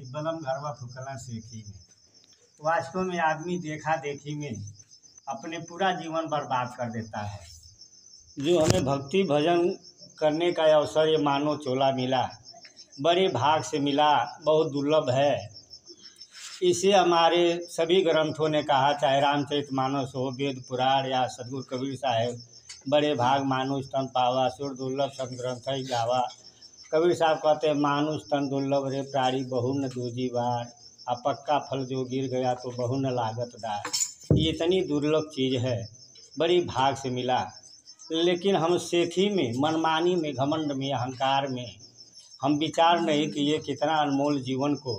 कि बलम घरवा फुकला सेखी में। वास्तव में आदमी देखा देखी में अपने पूरा जीवन बर्बाद कर देता है। जो हमें भक्ति भजन करने का अवसर ये मानो चोला मिला, बड़े भाग से मिला, बहुत दुर्लभ है। इसे हमारे सभी ग्रंथों ने कहा, चाहे रामचरितमानस हो, वेद पुराण या सदगुरु कबीर साहब, बड़े भाग मानुष तन पावा, सुर दुर्लभ संत ग्रंथ ही गावा। कबीर साहब कहते हैं, मानुष तन दुर्लभ रे प्राणी बहु न दूजी बार, अब पक्का फल जो गिर गया तो बहु न लागत दार। ये इतनी दुर्लभ चीज़ है, बड़ी भाग से मिला। लेकिन हम सेखी में, मनमानी में, घमंड में, अहंकार में हम विचार नहीं किए कितना अनमोल जीवन को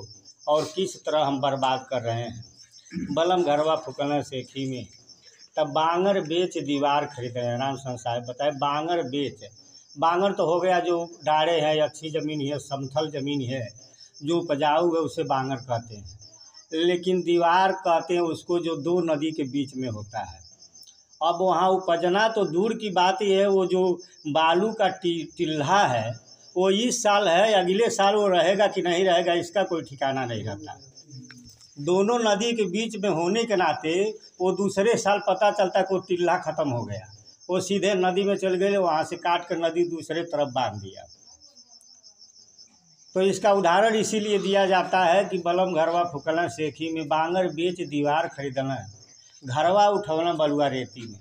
और किस तरह हम बर्बाद कर रहे हैं। बलम घरवा फुकना सेखी में, तब बांगर बेच दीवार खरीद रहे हैं। रामचंद्र साहब बताए, बांगर बेच, बांगर तो हो गया जो डाढ़े हैं, अच्छी ज़मीन है, समथल ज़मीन है, जो उपजाऊ है उसे बांगर कहते हैं। लेकिन दीवार कहते हैं उसको जो दो नदी के बीच में होता है। अब वहाँ उपजना तो दूर की बात ही है, वो जो बालू का टिल्हा है वो इस साल है, अगले साल वो रहेगा कि नहीं रहेगा इसका कोई ठिकाना नहीं रहता। दोनों नदी के बीच में होने के नाते वो दूसरे साल पता चलता है कि वो टिल्हा ख़त्म हो गया, वो सीधे नदी में चल गए, वहाँ से काट कर नदी दूसरे तरफ बांध दिया। तो इसका उदाहरण इसीलिए दिया जाता है कि बलम घरवा फुकना सेखी में, बांगर बेच दीवार खरीदना, घरवा उठवना बलुआ रेती में।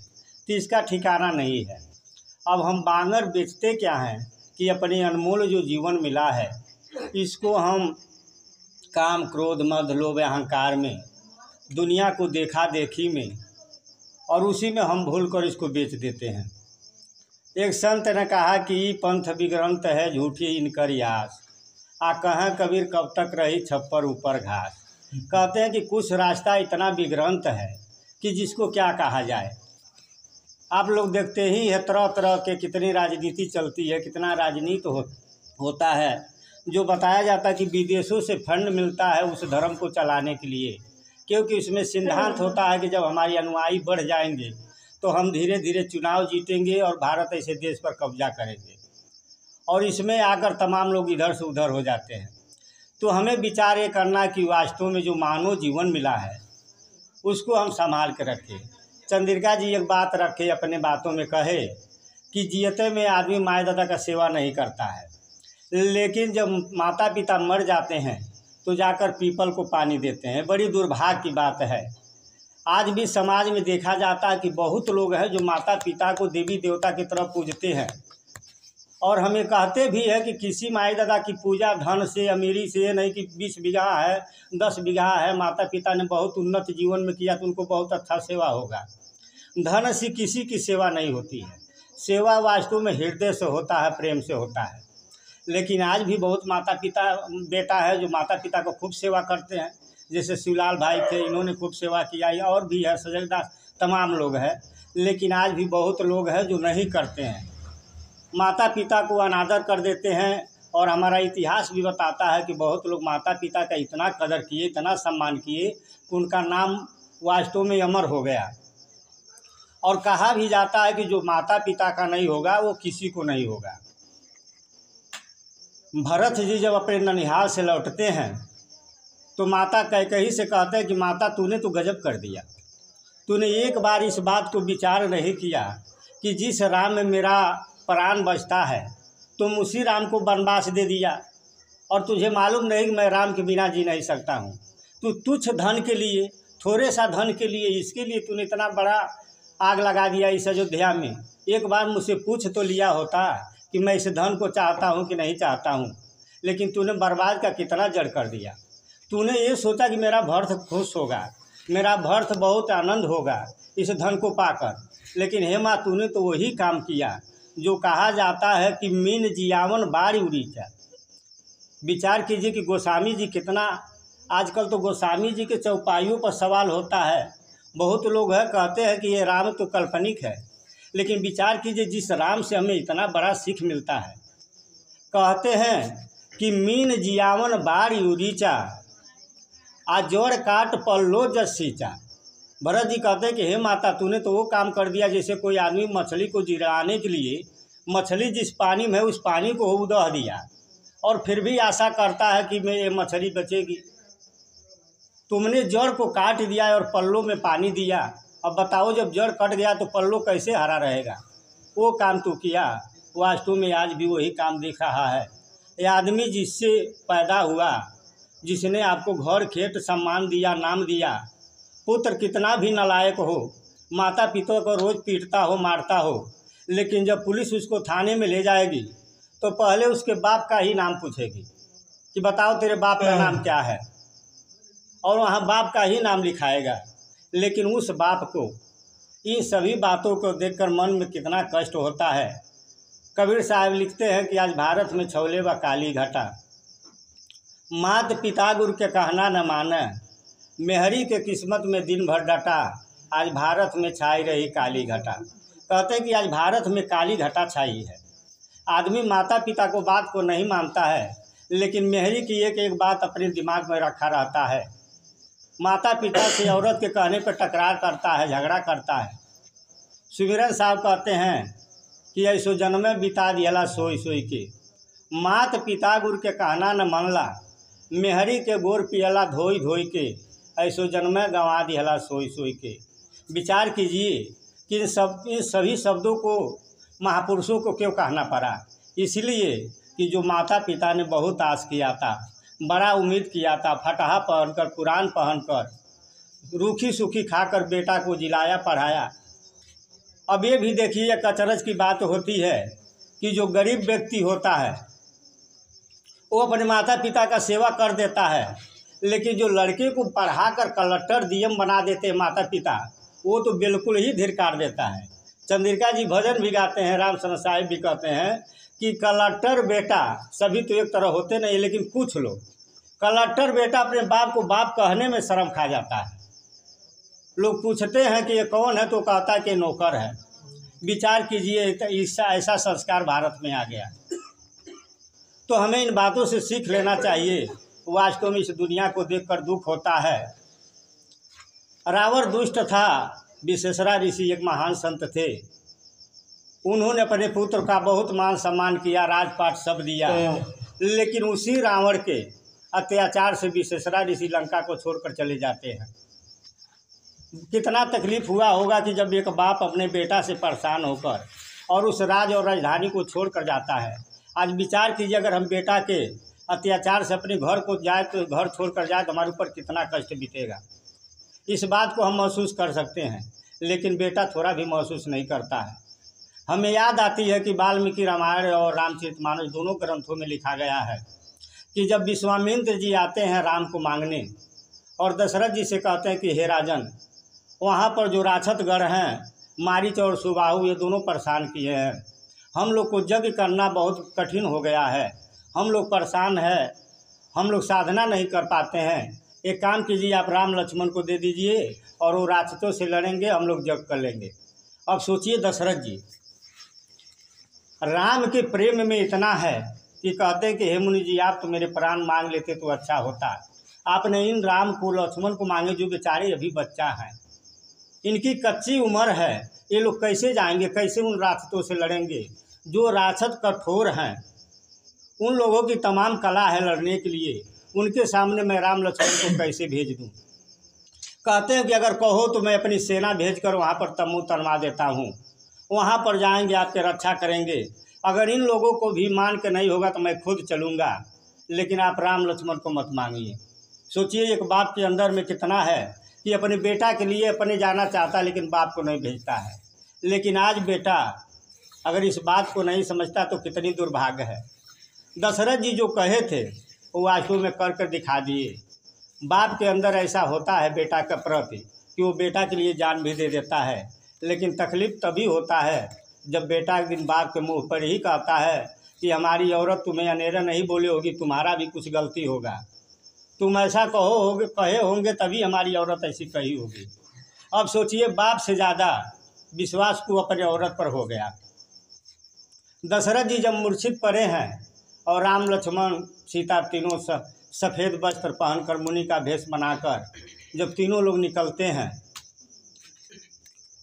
तो इसका ठिकाना नहीं है। अब हम बांगर बेचते क्या हैं कि अपने अनमोल जो जीवन मिला है इसको हम काम क्रोध मद लोभ अहंकार में, दुनिया को देखा देखी में और उसी में हम भूल कर इसको बेच देते हैं। एक संत ने कहा कि पंथ विग्रंथ है झूठी इनकर यास, आ कहें कबीर कब तक रही छप्पर ऊपर घास। कहते हैं कि कुछ रास्ता इतना विग्रंथ है कि जिसको क्या कहा जाए। आप लोग देखते ही है तरह तरह के कितनी राजनीति चलती है, कितना राजनीति होता है। जो बताया जाता है कि विदेशों से फंड मिलता है उस धर्म को चलाने के लिए, क्योंकि उसमें सिद्धांत होता है कि जब हमारे अनुयायी बढ़ जाएंगे तो हम धीरे धीरे चुनाव जीतेंगे और भारत ऐसे देश पर कब्जा करेंगे, और इसमें आकर तमाम लोग इधर से उधर हो जाते हैं। तो हमें विचार ये करना कि वास्तव में जो मानव जीवन मिला है उसको हम संभाल के रखें। चंद्रिका जी एक बात रखे, अपने बातों में कहे कि जियते में आदमी माँ दादा का सेवा नहीं करता है, लेकिन जब माता पिता मर जाते हैं तो जाकर पीपल को पानी देते हैं। बड़ी दुर्भाग्य की बात है। आज भी समाज में देखा जाता है कि बहुत लोग हैं जो माता पिता को देवी देवता की तरह पूजते हैं, और हमें कहते भी है कि किसी माई दादा की पूजा धन से, अमीरी से नहीं कि 20 बीघा है, 10 बीघा है, माता पिता ने बहुत उन्नत जीवन में किया तो उनको बहुत अच्छा सेवा होगा। धन से किसी की सेवा नहीं होती है। सेवा वास्तव में हृदय से होता है, प्रेम से होता है। लेकिन आज भी बहुत माता पिता बेटा है जो माता पिता को खूब सेवा करते हैं, जैसे शिवलाल भाई थे, इन्होंने खूब सेवा किया, और भी है सजगदास, तमाम लोग हैं। लेकिन आज भी बहुत लोग हैं जो नहीं करते हैं, माता पिता को अनादर कर देते हैं। और हमारा इतिहास भी बताता है कि बहुत लोग माता पिता का इतना कदर किए, इतना सम्मान किए कि उनका नाम वास्तव में अमर हो गया। और कहा भी जाता है कि जो माता पिता का नहीं होगा वो किसी को नहीं होगा। भरत जी जब अपने ननिहाल से लौटते हैं तो माता कैकेयी से कहते हैं कि माता तूने तो गजब कर दिया, तूने एक बार इस बात को विचार नहीं किया कि जिस राम में मेरा प्राण बचता है तुम उसी राम को वनवास दे दिया, और तुझे मालूम नहीं कि मैं राम के बिना जी नहीं सकता हूँ। तू तुच्छ धन के लिए, थोड़े सा धन के लिए, इसके लिए तूने इतना बड़ा आग लगा दिया इस अयोध्या में। एक बार मुझसे पूछ तो लिया होता कि मैं इस धन को चाहता हूँ कि नहीं चाहता हूँ, लेकिन तूने बर्बाद का कितना जड़ कर दिया। तूने ये सोचा कि मेरा भर्त खुश होगा, मेरा भर्त बहुत आनंद होगा इस धन को पाकर, लेकिन हे माँ तूने तो वही काम किया जो कहा जाता है कि मीन जियावन बारी उड़ीचा। विचार कीजिए कि गोस्वामी जी कितना, आजकल तो गोस्वामी जी के चौपाइयों पर सवाल होता है। बहुत लोग है कहते हैं कि ये राम तो काल्पनिक है, लेकिन विचार कीजिए जिस राम से हमें इतना बड़ा सीख मिलता है। कहते हैं कि मीन जियावन बारी उड़ीचा, आ जोड़ काट पल्लो जसीचा। भरत जी कहते हैं कि हे माता तूने तो वो काम कर दिया जैसे कोई आदमी मछली को जिराने के लिए मछली जिस पानी में है उस पानी को उदह दिया, और फिर भी आशा करता है कि मैं ये मछली बचेगी। तुमने जड़ को काट दिया और पल्लों में पानी दिया, अब बताओ जब जड़ कट गया तो पल्लो कैसे हरा रहेगा। वो काम तू किया, वास्तव में आज भी वही काम दिख रहा है। ये आदमी जिससे पैदा हुआ, जिसने आपको घर खेत सम्मान दिया, नाम दिया, पुत्र कितना भी नालायक हो, माता पिता को रोज़ पीटता हो, मारता हो, लेकिन जब पुलिस उसको थाने में ले जाएगी तो पहले उसके बाप का ही नाम पूछेगी कि बताओ तेरे बाप का नाम क्या है, और वहाँ बाप का ही नाम लिखाएगा। लेकिन उस बाप को इन सभी बातों को देखकर मन में कितना कष्ट होता है। कबीर साहब लिखते हैं कि आज भारत में छौले व काली घटा, मात पिता गुरु के कहना न माने, मेहरी के किस्मत में दिन भर डटा, आज भारत में छाई रही काली घटा। कहते हैं कि आज भारत में काली घटा छाई है। आदमी माता पिता को बात को नहीं मानता है, लेकिन मेहरी की एक बात अपने दिमाग में रखा रहता है। माता पिता से औरत के कहने पर टकरार करता है, झगड़ा करता है। सुमिरन साहब कहते हैं कि ऐसो जन्मे बिता दियला सोई सोई के, मात पिता गुरु के कहना न मनला, मेहरी के गोर पियला धोई धोई के, ऐसो जन्मे गंवा दियला सोई सोई के। विचार कीजिए कि इन सभी शब्दों को महापुरुषों को क्यों कहना पड़ा। इसलिए कि जो माता पिता ने बहुत आस किया था, बड़ा उम्मीद किया था, फटाहा पहनकर, कुरान पहनकर, रूखी सूखी खाकर बेटा को जिलाया पढ़ाया। अब ये भी देखिए कचरज की बात होती है कि जो गरीब व्यक्ति होता है वो अपने माता पिता का सेवा कर देता है, लेकिन जो लड़के को पढ़ाकर कलेक्टर डीएम बना देते हैं माता पिता, वो तो बिल्कुल ही धिक्कार देता है। चंद्रिका जी भजन भी गाते हैं, राम शरण साहिब भी कहते हैं कि कलेक्टर बेटा सभी तो एक तरह होते नहीं, लेकिन कुछ लोग कलेक्टर बेटा अपने बाप को बाप कहने में शर्म खा जाता है। लोग पूछते हैं कि ये कौन है तो कहता है कि नौकर है। विचार कीजिए ऐसा संस्कार भारत में आ गया। तो हमें इन बातों से सीख लेना चाहिए। वास्तव में इस दुनिया को देखकर दुख होता है। रावण दुष्ट था, विश्वेश्वरा ऋषि एक महान संत थे। उन्होंने अपने पुत्र का बहुत मान सम्मान किया, राजपाट सब दिया, लेकिन उसी रावण के अत्याचार से विश्वेश्वरा ऋषि लंका को छोड़कर चले जाते हैं। कितना तकलीफ हुआ होगा कि जब एक बाप अपने बेटा से परेशान होकर और उस राज और राजधानी को छोड़कर जाता है। आज विचार कीजिए अगर हम बेटा के अत्याचार से अपने घर को जाए तो घर छोड़कर जाए तो हमारे ऊपर कितना कष्ट बीतेगा। इस बात को हम महसूस कर सकते हैं, लेकिन बेटा थोड़ा भी महसूस नहीं करता है। हमें याद आती है कि वाल्मीकि रामायण और रामचरितमानस दोनों ग्रंथों में लिखा गया है कि जब विश्वामित्र जी आते हैं राम को मांगने और दशरथ जी से कहते हैं कि हे राजन, वहाँ पर जो राक्षसगण हैं, मारीच और सुबाहु, ये दोनों परेशान किए हैं। हम लोग को यज्ञ करना बहुत कठिन हो गया है, हम लोग परेशान हैं, हम लोग साधना नहीं कर पाते हैं। एक काम कीजिए, आप राम लक्ष्मण को दे दीजिए और वो राक्षसों से लड़ेंगे, हम लोग यज्ञ कर लेंगे। अब सोचिए दशरथ जी राम के प्रेम में इतना है कि कहते हैं कि हे मुनि जी, आप तो मेरे प्राण मांग लेते तो अच्छा होता। आपने इन राम को लक्ष्मण को मांगे जो बेचारे अभी बच्चा हैं, इनकी कच्ची उम्र है, ये लोग कैसे जाएंगे, कैसे उन राक्षसों से लड़ेंगे। जो राक्षस कठोर हैं, उन लोगों की तमाम कला है लड़ने के लिए, उनके सामने मैं राम लक्ष्मण को कैसे भेज दूं। कहते हैं कि अगर कहो तो मैं अपनी सेना भेजकर वहाँ पर तम्बू तनवा देता हूँ, वहाँ पर जाएंगे, आपके रक्षा करेंगे। अगर इन लोगों को भी मान के नहीं होगा तो मैं खुद चलूँगा, लेकिन आप राम लक्ष्मण को मत मांगिए। सोचिए एक बाप के अंदर में कितना है कि अपने बेटा के लिए अपने जाना चाहता है, लेकिन बाप को नहीं भेजता है। लेकिन आज बेटा अगर इस बात को नहीं समझता तो कितनी दुर्भाग्य है। दशरथ जी जो कहे थे वो वास्तव में कर कर दिखा दिए। बाप के अंदर ऐसा होता है बेटा के प्रति कि वो बेटा के लिए जान भी दे देता है, लेकिन तकलीफ तभी होता है जब बेटा एक दिन बाप के मुंह पर ही कहता है कि हमारी औरत तुम्हें अनेरा नहीं बोले होगी, तुम्हारा भी कुछ गलती होगा, तुम ऐसा कहे होंगे तभी हमारी औरत ऐसी कही होगी। अब सोचिए बाप से ज़्यादा विश्वास को अपने औरत पर हो गया। दशरथ जी जब मूर्छित पड़े हैं और राम लक्ष्मण सीता तीनों सफ़ेद वस्त्र पहनकर मुनि का भेष बनाकर जब तीनों लोग निकलते हैं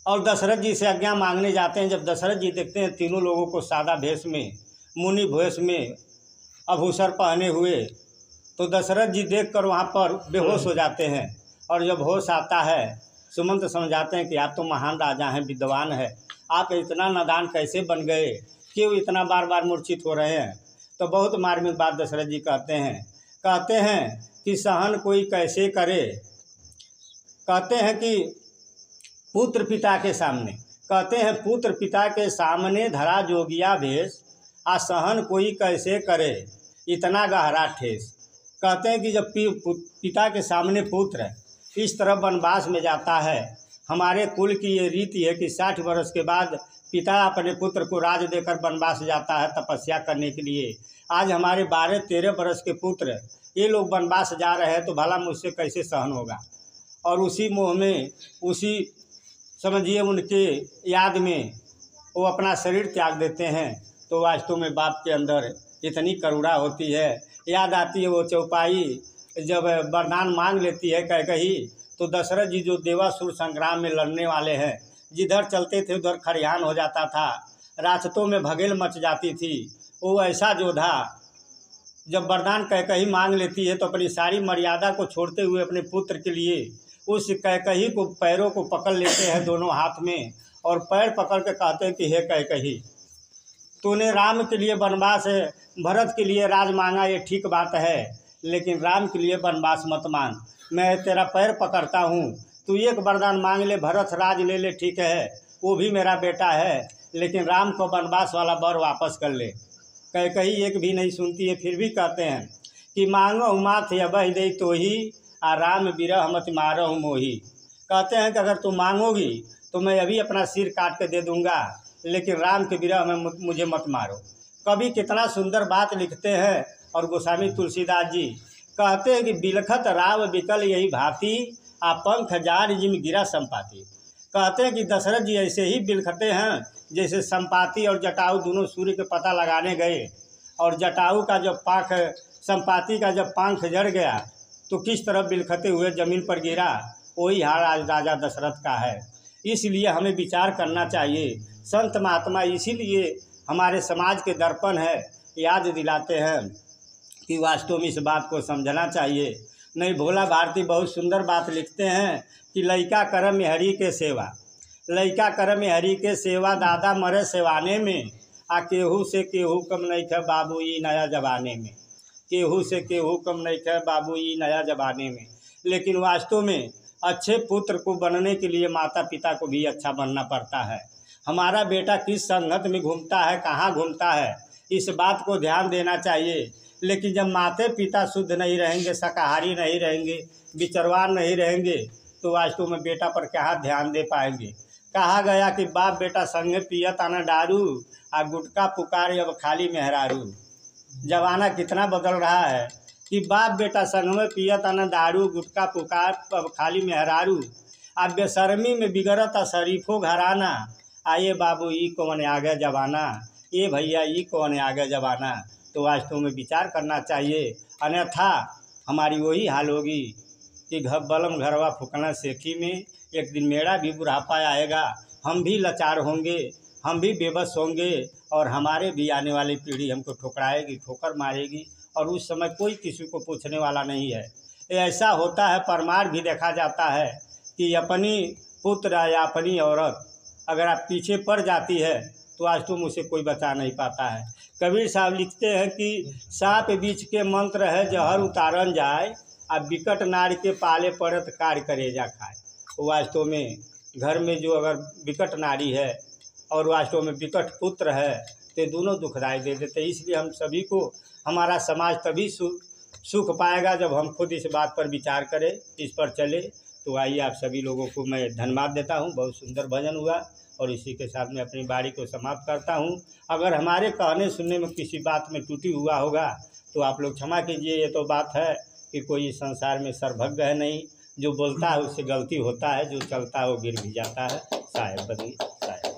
और दशरथ जी से आज्ञा मांगने जाते हैं, जब दशरथ जी देखते हैं तीनों लोगों को सादा भेष में, मुनि भेष में आभूषण पहने हुए। तो दशरथ जी देखकर वहाँ पर बेहोश हो जाते हैं, और जब होश आता है सुमंत समझाते हैं कि आप तो महान राजा हैं, विद्वान हैं, आप इतना नादान कैसे बन गए, क्यों इतना बार बार मूर्छित हो रहे हैं। तो बहुत मार्मिक बात दशरथ जी कहते हैं कि सहन कोई कैसे करे। कहते हैं कि पुत्र पिता के सामने धरा जोगिया भेष, आ सहन कोई कैसे करे इतना गहरा ठेस। कहते हैं कि जब पिता के सामने पुत्र इस तरह वनवास में जाता है, हमारे कुल की ये रीति है कि 60 वर्ष के बाद पिता अपने पुत्र को राज देकर वनवास जाता है तपस्या करने के लिए। आज हमारे 12-13 वर्ष के पुत्र ये लोग वनवास जा रहे हैं, तो भला मुझसे कैसे सहन होगा। और उसी मोह में, उसी समझिए उनके याद में वो अपना शरीर त्याग देते हैं। तो वास्तव में बाप के अंदर इतनी करुणा होती है। याद आती है वो चौपाई जब वरदान मांग लेती है कैकही, तो दशरथ जी जो देवासुर संग्राम में लड़ने वाले हैं, जिधर चलते थे उधर खरिहान हो जाता था, रास्तों में भगेल मच जाती थी। वो ऐसा योद्धा जब वरदान कैकही मांग लेती है तो अपनी सारी मर्यादा को छोड़ते हुए अपने पुत्र के लिए उस कैकही को पैरों को पकड़ लेते हैं दोनों हाथ में, और पैर पकड़ के कहते हैं कि हे कैकही, तूने राम के लिए वनवास, भरत के लिए राज मांगा, ये ठीक बात है, लेकिन राम के लिए वनवास मत मांग। मैं तेरा पैर पकड़ता हूँ, तू एक वरदान मांग ले, भरत राज ले ले, ठीक है, वो भी मेरा बेटा है, लेकिन राम को वनवास वाला वर वापस कर ले। कैकही एक भी नहीं सुनती है, फिर भी कहते हैं कि मांगो माथ अबह दे तो ही, आ राम बिरह मत मारो मोही। कहते हैं कि अगर तुम मांगोगी तो मैं अभी अपना सिर काट के दे दूंगा, लेकिन राम के विरह में मुझे मत मारो। कवि कितना सुंदर बात लिखते हैं। और गोस्वामी तुलसीदास जी कहते हैं कि बिलखत राव बिकल यही भांति, आ पंख जार जिम गिरा संपाति। कहते हैं कि दशरथ जी ऐसे ही बिलखते हैं जैसे संपाति और जटाऊ दोनों सूर्य के पता लगाने गए, और जटाऊ का जब पाँख, संपाति का जब पंख जड़ गया तो किस तरह बिलखते हुए ज़मीन पर गिरा, वही हाल आज राजा दशरथ का है। इसलिए हमें विचार करना चाहिए। संत महात्मा इसीलिए हमारे समाज के दर्पण है, याद दिलाते हैं कि वास्तव में इस बात को समझना चाहिए। नहीं, भोला भारती बहुत सुंदर बात लिखते हैं कि लइका करम में हरि के सेवा, लइका करम में हरि के सेवा, दादा मरे सेवाने में, आ केहू से केहू कम नहीं थे बाबू ई नया जमाने में, केहू से केहू कम नहीं थे बाबू ई नया जमाने में। लेकिन वास्तव में अच्छे पुत्र को बनने के लिए माता पिता को भी अच्छा बनना पड़ता है। हमारा बेटा किस संगत में घूमता है, कहाँ घूमता है, इस बात को ध्यान देना चाहिए। लेकिन जब माता पिता शुद्ध नहीं रहेंगे, शाकाहारी नहीं रहेंगे, विचरवान नहीं रहेंगे, तो वास्तव में बेटा पर क्या ध्यान दे पाएंगे। कहा गया कि बाप बेटा संगे पियत आना दारू, आ गुटका पुकार अब खाली मेहरारू। जमाना कितना बदल रहा है कि बाप बेटा संग में पियत आना दारू, गुटका पुकार अब खाली मेहरारू। अब बेशर्मी में बिगड़ता शरीफो घराना, आइए बाबू ई कौन आ गया जमाना, ये भैया ई कौन आ गया जमाना। तो वास्तव में विचार करना चाहिए, अन्यथा हमारी वही हाल होगी कि बलम घरवा फुकना सेठी में। एक दिन मेरा भी बुढ़ापा आएगा, हम भी लाचार होंगे, हम भी बेबस होंगे, और हमारे भी आने वाली पीढ़ी हमको ठुकराएगी, ठोकर मारेगी, और उस समय कोई किसी को पूछने वाला नहीं है। ऐसा होता है, परमार भी देखा जाता है कि अपनी पुत्र या अपनी औरत अगर आप पीछे पड़ जाती है तो आज तुम उसे कोई बचा नहीं पाता है। कबीर साहब लिखते हैं कि सांप बीच के मंत्र है जहर उतारन जाए, अब विकट नार के पाले पड़त कार्य करेजा खाए। तो वास्तव में घर में जो अगर विकट नारी है और वास्तव में विकट पुत्र है तो दोनों दुखदाई दे देते। इसलिए हम सभी को, हमारा समाज तभी सुख पाएगा जब हम खुद इस बात पर विचार करें, इस पर चले। तो आइए आप सभी लोगों को मैं धन्यवाद देता हूँ। बहुत सुंदर भजन हुआ, और इसी के साथ मैं अपनी बारी को समाप्त करता हूँ। अगर हमारे कहने सुनने में किसी बात में त्रुटि हुआ होगा तो आप लोग क्षमा कीजिए। ये तो बात है कि कोई संसार में सर्वज्ञ है नहीं, जो बोलता है उससे गलती होता है, जो चलता है वो गिर भी जाता है। साहेब बदली।